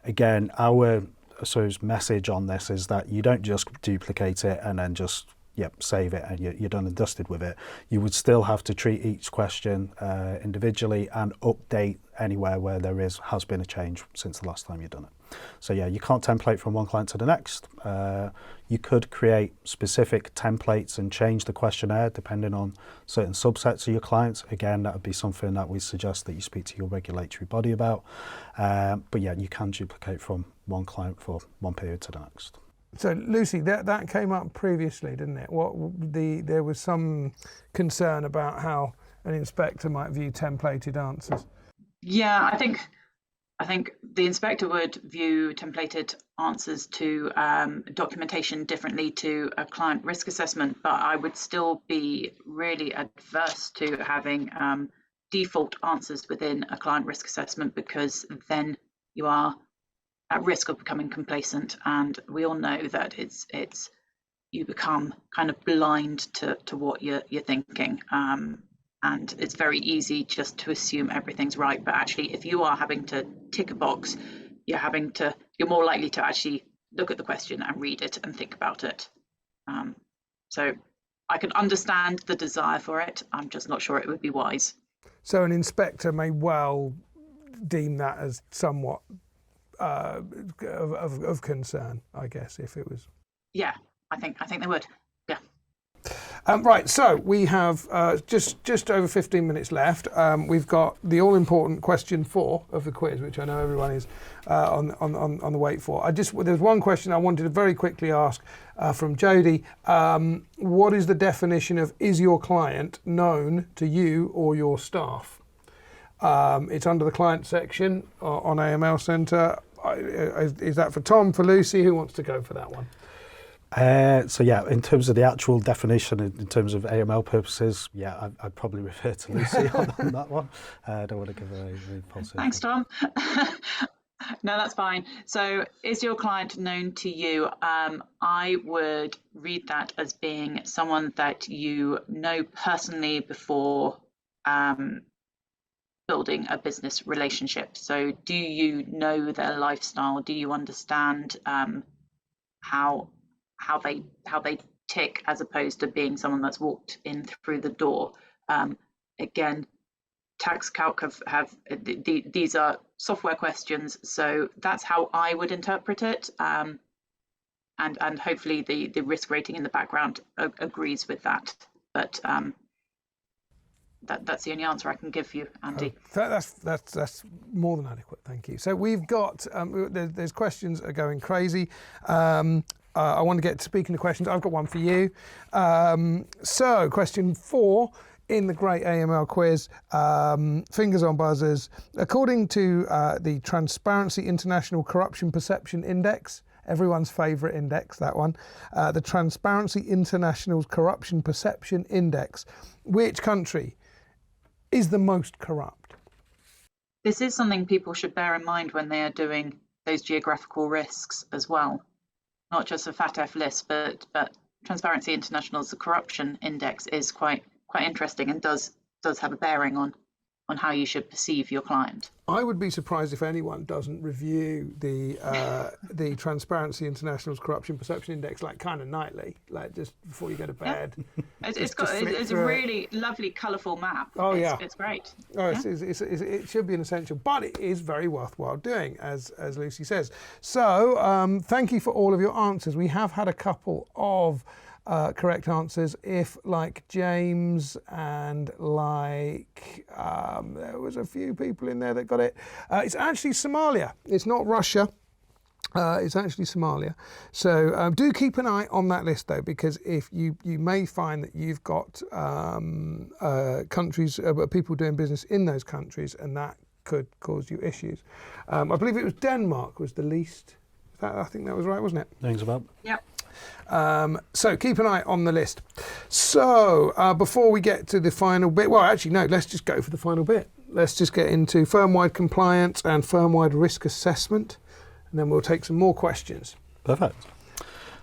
C: Again, our message on this is that you don't just duplicate it and then just save it and you're done and dusted with it. You would still have to treat each question individually and update anywhere where there has been a change since the last time you've done it. So yeah, you can't template from one client to the next. You could create specific templates and change the questionnaire depending on certain subsets of your clients. Again, that would be something that we suggest that you speak to your regulatory body about. But yeah, you can duplicate from one client for one period to the next.
A: So Lucy, that came up previously, didn't it? There was some concern about how an inspector might view templated answers.
B: Yeah, I think the inspector would view templated answers to documentation differently to a client risk assessment, but I would still be really adverse to having default answers within a client risk assessment, because then you are at risk of becoming complacent, and we all know that it's you become kind of blind to what you're thinking, and it's very easy just to assume everything's right. But actually, if you are having to tick a box, you're more likely to actually look at the question and read it and think about it. So I can understand the desire for it. I'm just not sure it would be wise. So
A: an inspector may well deem that as somewhat of concern, I guess, if it was.
B: Yeah, I think they would. Yeah.
A: Right, so we have just over 15 minutes left. We've got the all-important question 4 of the quiz, which I know everyone is on the wait for. There's one question I wanted to very quickly ask from Jodie. What is the definition of "is your client known to you or your staff"? It's under the client section on AML Centre. Is that for Tom, for Lucy? Who wants to go for that one?
C: So yeah, in terms of the actual definition, in terms of AML purposes, yeah, I'd probably refer to Lucy on that one. I don't want to give a false.
B: Thanks, Tom. No, that's fine. So, is your client known to you? I would read that as being someone that you know personally before building a business relationship. So, do you know their lifestyle? Do you understand how they tick, as opposed to being someone that's walked in through the door? Again, TaxCalc have these are software questions, so that's how I would interpret it, and hopefully the risk rating in the background agrees with that. But that's the only answer I can give you, Andy.
A: That's more than adequate, thank you. So we've got there's questions are going crazy. I want to get to speaking to questions. I've got one for you. So question 4 in the great AML quiz, fingers on buzzers. According to the Transparency International Corruption Perception Index, everyone's favourite index, that one, the Transparency International's Corruption Perception Index, which country is the most corrupt?
B: This is something people should bear in mind when they are doing those geographical risks as well. Not just a FATF list, but Transparency International's corruption index is quite interesting and does have a bearing on how you should perceive your client.
A: I would be surprised if anyone doesn't review the Transparency International's Corruption Perception Index like kind of nightly, like just before you go to bed.
B: Yeah. It's a really lovely, colourful map.
A: Oh,
B: it's great.
A: Oh, yeah. It should be an essential, but it is very worthwhile doing, as Lucy says. So thank you for all of your answers. We have had a couple of correct answers. If, like James and like there was a few people in there that got it. It's actually Somalia. It's not Russia. It's actually Somalia. So do keep an eye on that list though, because if you may find that you've got countries, people doing business in those countries, and that could cause you issues. I believe it was Denmark was the least. I think that was right, wasn't it?
C: Thanks about.
B: Yep.
A: So keep an eye on the list. So before we get to the final bit, well, actually, no, let's just go for the final bit. Let's just get into firm-wide compliance and firm-wide risk assessment, and then we'll take some more questions.
C: Perfect.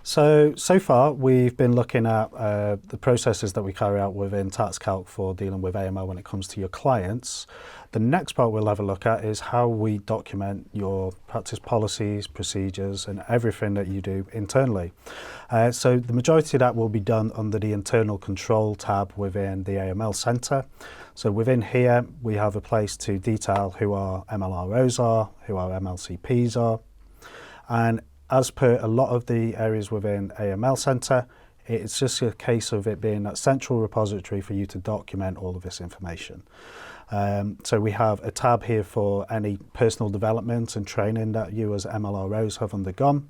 C: So far we've been looking at the processes that we carry out within TaxCalc for dealing with AML when it comes to your clients. The next part we'll have a look at is how we document your practice policies, procedures, and everything that you do internally. So the majority of that will be done under the internal control tab within the AML Centre. So within here, we have a place to detail who our MLROs are, who our MLCPs are. And as per a lot of the areas within AML Centre, it's just a case of it being that central repository for you to document all of this information. So we have a tab here for any personal development and training that you as MLROs have undergone.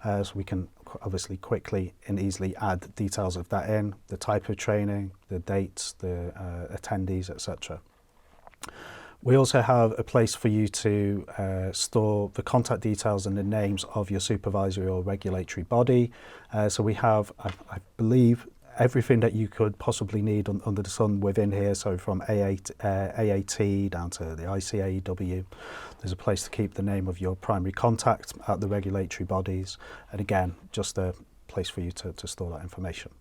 C: So we can obviously quickly and easily add details of that in, the type of training, the dates, the attendees, etc. We also have a place for you to store the contact details and the names of your supervisory or regulatory body. So we have, I believe, everything that you could possibly need under the sun within here. So from AAT down to the ICAEW, there's a place to keep the name of your primary contact at the regulatory bodies. And again, just a place for you to store that information.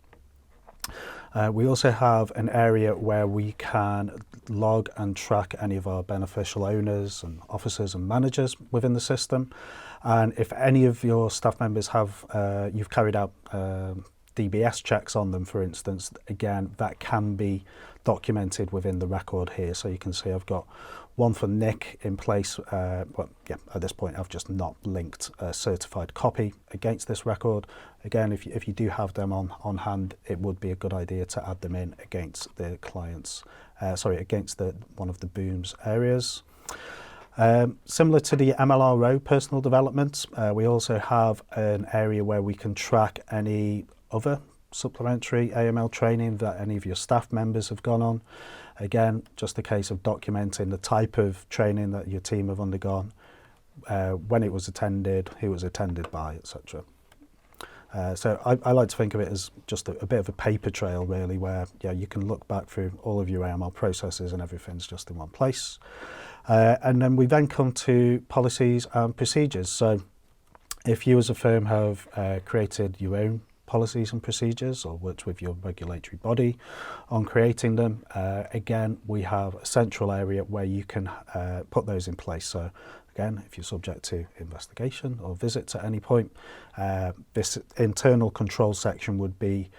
C: We also have an area where we can log and track any of our beneficial owners and officers and managers within the system. And if any of your staff members have, you've carried out DBS checks on them, for instance, again, that can be documented within the record here. So you can see I've got one for Nick in place. But yeah, at this point, I've just not linked a certified copy against this record. Again, if you do have them on hand, it would be a good idea to add them in against the clients, against one of the BOOMS areas. Similar to the MLRO personal development, we also have an area where we can track any other supplementary AML training that any of your staff members have gone on. Again, just a case of documenting the type of training that your team have undergone, when it was attended, who it was attended by, etc. So I like to think of it as just a bit of a paper trail, really, where you can look back through all of your AML processes and everything's just in one place. And then we then come to policies and procedures. So if you as a firm have created your own policies and procedures or worked with your regulatory body on creating them, again, we have a central area where you can put those in place. So again, if you're subject to investigation or visits at any point, this internal control section would be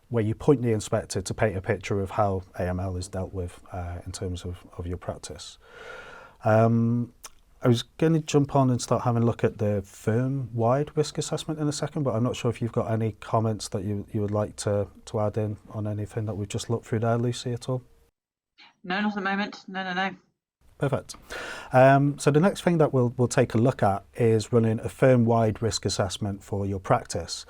C: where you point the inspector to paint a picture of how AML is dealt with in terms of your practice. I was going to jump on and start having a look at the firm-wide risk assessment in a second, but I'm not sure if you've got any comments that you would like to add in on anything that we've just looked through there, Lucy, at all?
B: No, not at the moment. No.
C: Perfect. So the next thing that we'll take a look at is running a firm-wide risk assessment for your practice.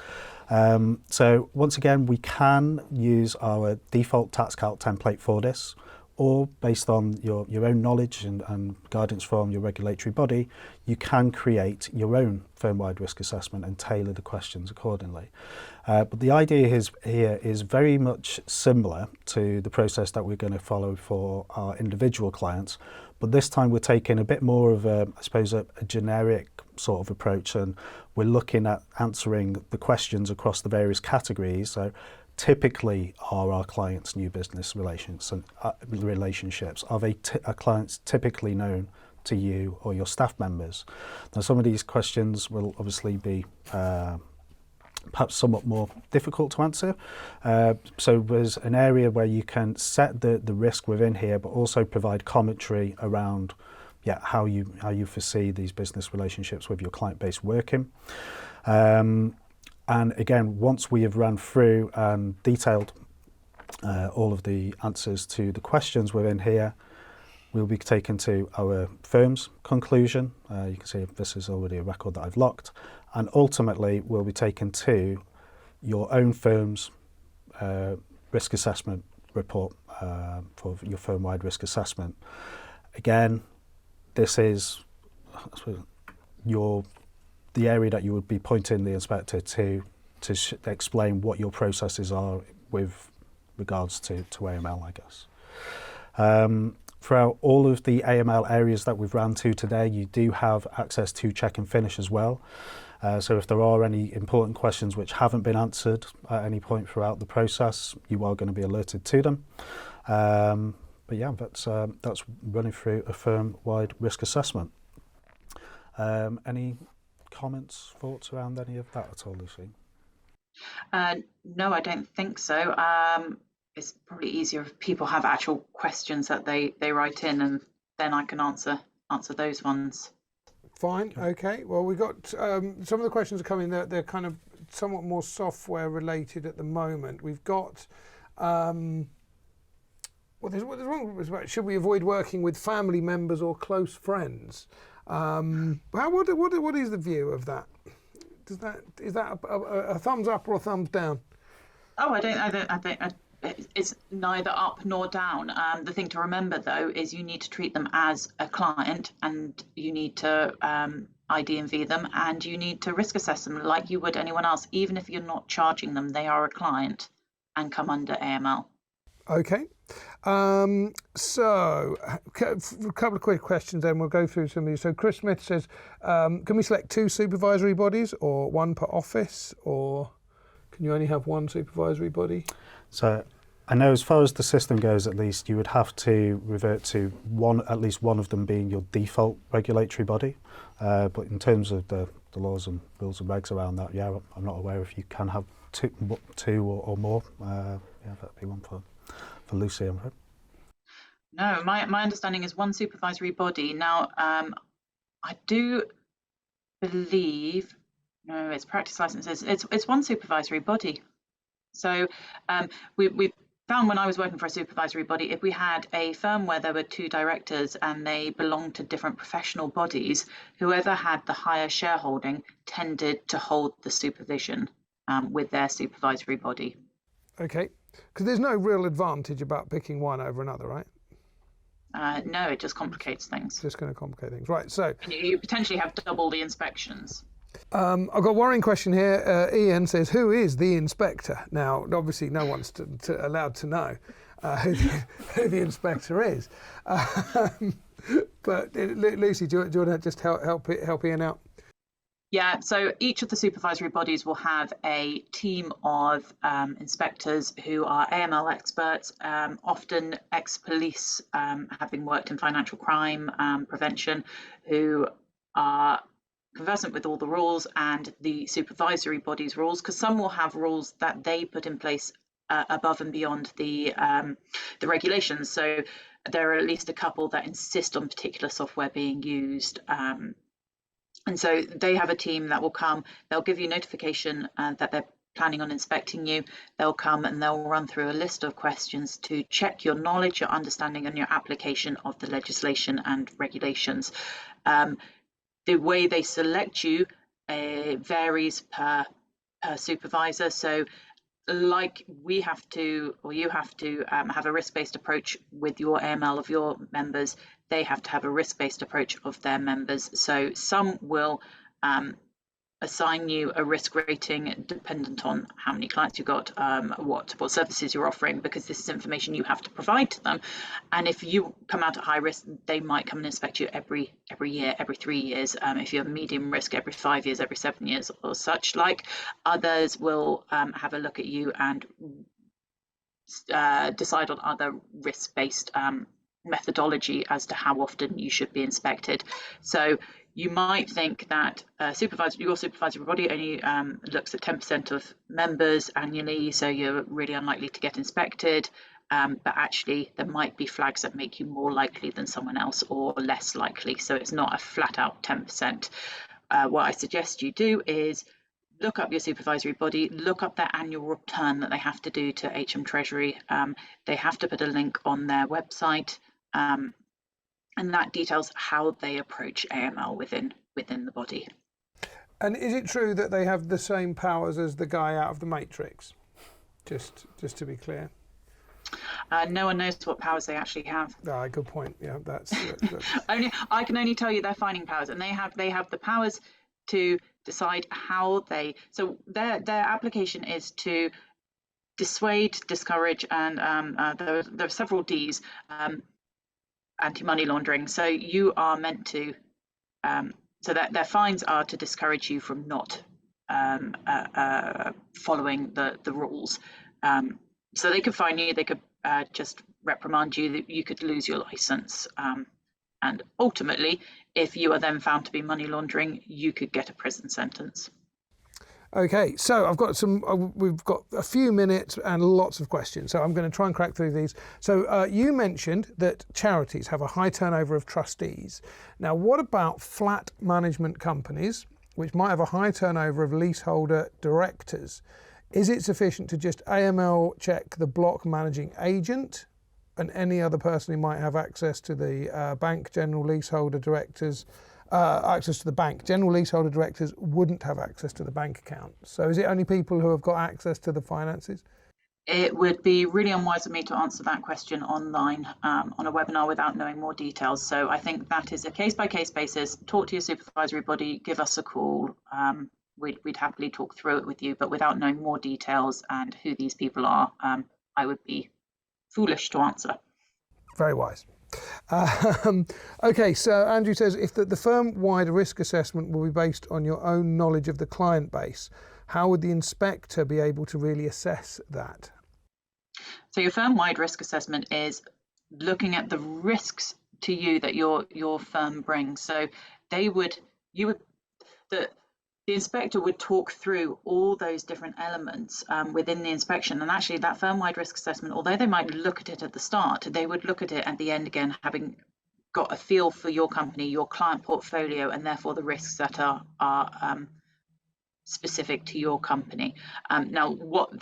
C: So once again, we can use our default TaxCalc template for this, or based on your own knowledge and guidance from your regulatory body, you can create your own firm-wide risk assessment and tailor the questions accordingly. But the idea here is very much similar to the process that we're going to follow for our individual clients, but this time we're taking a bit more of a generic sort of approach, and we're looking at answering the questions across the various categories. So typically, are our clients' new business relationships? Are clients typically known to you or your staff members? Now, some of these questions will obviously be perhaps somewhat more difficult to answer. So there's an area where you can set the risk within here, but also provide commentary around how you foresee these business relationships with your client base working. And again, once we have run through and detailed all of the answers to the questions within here, we'll be taken to our firm's conclusion. You can see this is already a record that I've locked. And ultimately, we'll be taken to your own firm's risk assessment report for your firm-wide risk assessment. Again, this is the area that you would be pointing the inspector to explain what your processes are with regards to AML, I guess. Throughout all of the AML areas that we've ran to today, you do have access to check and finish as well. So if there are any important questions which haven't been answered at any point throughout the process, you are going to be alerted to them. But yeah, that's running through a firm-wide risk assessment. Any comments, thoughts around any of that at all, Lucy?
B: No, I don't think so. It's probably easier if people have actual questions that they write in, and then I can answer those ones.
A: Fine. Okay. Well, we got some of the questions are coming. They're kind of somewhat more software related at the moment. We've got. There's one about should we avoid working with family members or close friends? What is the view of that? Is that a thumbs up or a thumbs down?
B: Oh, I think it's neither up nor down. The thing to remember, though, is you need to treat them as a client, and you need to ID and V them, and you need to risk assess them like you would anyone else. Even if you're not charging them, they are a client and come under AML.
A: Okay. So a couple of quick questions, then we'll go through some of these. So Chris Smith says, can we select 2 supervisory bodies or 1 per office, or can you only have 1 supervisory body?
C: So I know as far as the system goes, at least, you would have to revert to at least one of them being your default regulatory body. But in terms of the laws and rules and regs around that, yeah, I'm not aware if you can have two or more. Yeah, that'd be one for Lucy, I'm afraid.
B: No, my understanding is 1 supervisory body. Now, I do believe, no, it's practice licenses. It's 1 supervisory body. So we found when I was working for a supervisory body, if we had a firm where there were 2 directors and they belonged to different professional bodies, whoever had the higher shareholding tended to hold the supervision with their supervisory body.
A: Okay, because there's no real advantage about picking one over another, right?
B: No, it just complicates things.
A: Just going to complicate things, right? So
B: you potentially have double the inspections.
A: I've got a worrying question here. Ian says, who is the inspector? Now, obviously, no one's allowed to know who the inspector is. But Lucy, do you want to just help Ian out?
B: Yeah, so each of the supervisory bodies will have a team of inspectors who are AML experts, often ex-police, having worked in financial crime prevention, who are conversant with all the rules and the supervisory body's rules, because some will have rules that they put in place above and beyond the regulations. So there are at least a couple that insist on particular software being used. And so they have a team that will come, they'll give you notification that they're planning on inspecting you. They'll come and they'll run through a list of questions to check your knowledge, your understanding, and your application of the legislation and regulations. The way they select you varies per supervisor. So like we have to, or you have to have a risk-based approach with your AML of your members, they have to have a risk-based approach of their members. So some will assign you a risk rating dependent on how many clients you've got, what services you're offering, because this is information you have to provide to them. And if you come out at high risk, they might come and inspect you every year, every 3 years. If you're medium risk, every 5 years, every 7 years or such. Like others will have a look at you and decide on other risk-based methodology as to how often you should be inspected. So you might think that your supervisory body only looks at 10% of members annually, so you're really unlikely to get inspected. But actually, there might be flags that make you more likely than someone else or less likely. So it's not a flat out 10%. What I suggest you do is look up your supervisory body, look up their annual return that they have to do to HM Treasury. They have to put a link on their website. And that details how they approach AML within the body.
A: And is it true that they have the same powers as the guy out of the Matrix? Just to be clear.
B: No one knows what powers they actually have.
A: Good point. Yeah, that's
B: I can only tell you their finding powers, and they have the powers to decide how they. So their application is to dissuade, discourage, and there are several Ds. Anti-money laundering. So you are meant to so that their fines are to discourage you from not following the rules. So they could fine you, they could just reprimand you, you could lose your license. And ultimately, if you are then found to be money laundering, you could get a prison sentence.
A: Okay, so we've got a few minutes and lots of questions, so I'm going to try and crack through these. So you mentioned that charities have a high turnover of trustees. Now, what about flat management companies, which might have a high turnover of leaseholder directors? Is it sufficient to just AML check the block managing agent and any other person who might have access to the bank general leaseholder directors? Access to the bank. General leaseholder directors wouldn't have access to the bank account. So is it only people who have got access to the finances?
B: It would be really unwise of me to answer that question online on a webinar without knowing more details. So I think that is a case-by-case basis. Talk to your supervisory body, give us a call. We'd happily talk through it with you, but without knowing more details and who these people are, I would be foolish to answer.
A: Very wise. Okay, so Andrew says, if the firm-wide risk assessment will be based on your own knowledge of the client base, how would the inspector be able to really assess that?
B: So your firm-wide risk assessment is looking at the risks to you that your firm brings. So the inspector would talk through all those different elements within the inspection. And actually that firm-wide risk assessment, although they might look at it at the start, they would look at it at the end again, having got a feel for your company, your client portfolio, and therefore the risks that are specific to your company. Now, what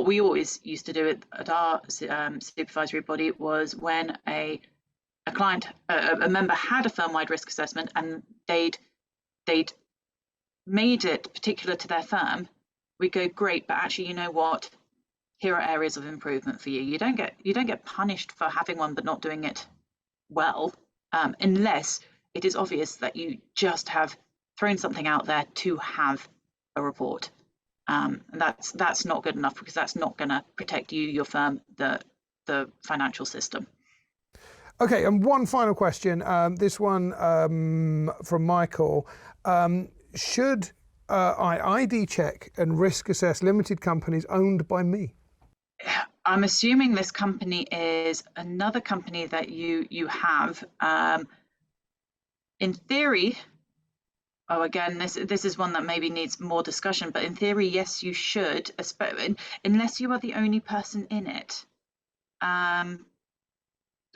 B: we always used to do at our supervisory body was when a member had a firm-wide risk assessment and they'd made it particular to their firm, we go, great, but actually, you know what? Here are areas of improvement for you. You don't get punished for having one but not doing it well, unless it is obvious that you just have thrown something out there to have a report. And that's not good enough, because that's not going to protect you, your firm, the financial system.
A: Okay, and one final question. This one from Michael. Should I ID check and risk assess limited companies owned by me?
B: I'm assuming this company is another company that you have. In theory, again, this is one that maybe needs more discussion, but in theory, yes, you should, unless you are the only person in it.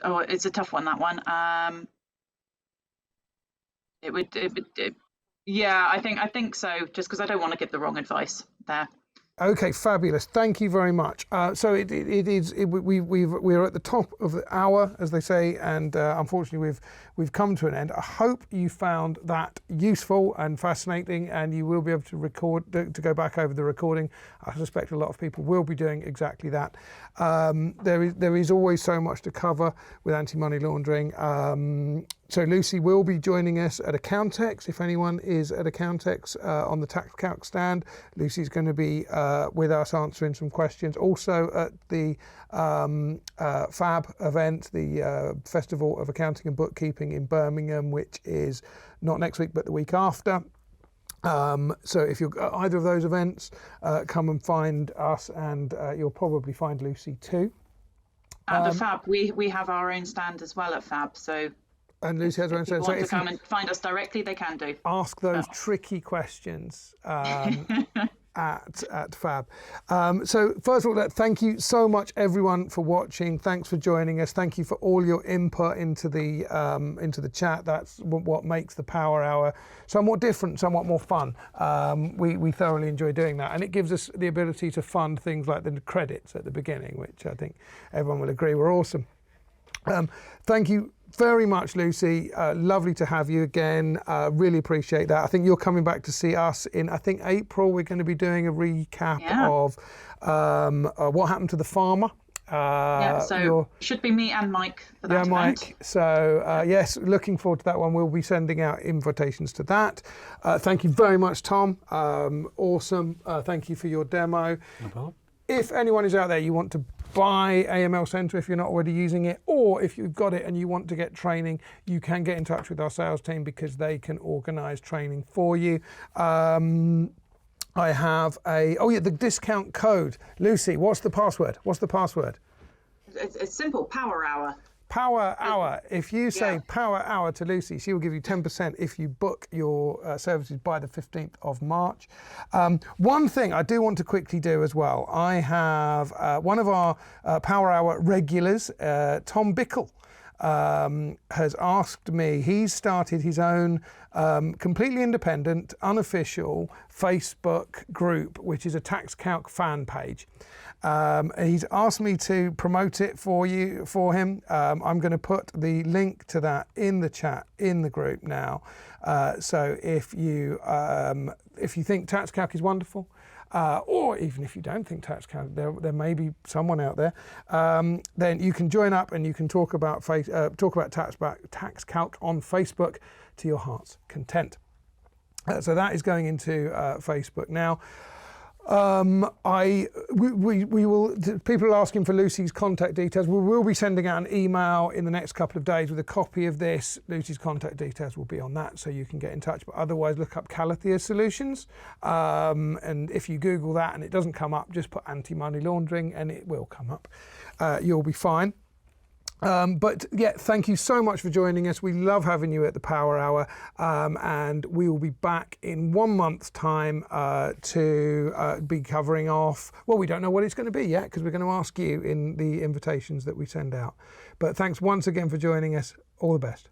B: It's a tough one, that one. Yeah, I think so, just because I don't want to give the wrong advice there.
A: Okay, fabulous. Thank you very much. So we're at the top of the hour, as they say, and unfortunately we've come to an end. I hope you found that useful and fascinating, and you will be able to to go back over the recording. I suspect a lot of people will be doing exactly that. There is always so much to cover with anti-money laundering. So Lucy will be joining us at Accountex. If anyone is at Accountex on the TaxCalc stand, Lucy's going to be with us answering some questions. Also at the FAB event, the Festival of Accounting and Bookkeeping in Birmingham, which is not next week but the week after. So if you're at either of those events, come and find us, and you'll probably find Lucy too.
B: At the FAB, we have our own stand as well at FAB, so.
A: And Lucy has her own stand.
B: So if you want to come and find us directly, they can do.
A: Ask those tricky questions at FAB. So first of all, thank you so much, everyone, for watching. Thanks for joining us. Thank you for all your input into the chat. That's what makes the Power Hour somewhat different, somewhat more fun. We thoroughly enjoy doing that, and it gives us the ability to fund things like the credits at the beginning, which I think everyone will agree were awesome. Thank you very much, Lucy. Lovely to have you again. Really appreciate that. I think you're coming back to see us in, I think, April. We're going to be doing a recap of what happened to the farmer.
B: So should be me and Mike for that event.
A: Mike. So yes, looking forward to that one. We'll be sending out invitations to that. Thank you very much, Tom. Awesome. Thank you for your demo.
C: No problem.
A: if anyone is out there, you want to buy AML Centre if you're not already using it, or if you've got it and you want to get training, you can get in touch with our sales team because they can organise training for you. I have the discount code. Lucy, what's the password? What's the password?
B: It's simple, Power Hour.
A: Power Hour. If you say Power Hour to Lucy, she will give you 10% if you book your services by the 15th of March. One thing I do want to quickly do as well, I have one of our Power Hour regulars, Tom Bickle, has asked me, he's started his own completely independent, unofficial Facebook group, which is a TaxCalc fan page. He's asked me to promote it for him. I'm going to put the link to that in the chat in the group now. So if you think TaxCalc is wonderful, or even if you don't think TaxCalc, there may be someone out there, then you can join up and you can talk about TaxCalc on Facebook to your heart's content. So that is going into Facebook now. We will. People are asking for Lucy's contact details. We will be sending out an email in the next couple of days with a copy of this. Lucy's contact details will be on that, so you can get in touch. But otherwise, look up Calathea Solutions, and if you Google that and it doesn't come up, just put anti-money laundering and it will come up. You'll be fine. But yeah, thank you so much for joining us. We love having you at the Power Hour, and we will be back in 1 month's time to be covering off, well, we don't know what it's going to be yet because we're going to ask you in the invitations that we send out. But thanks once again for joining us. All the best.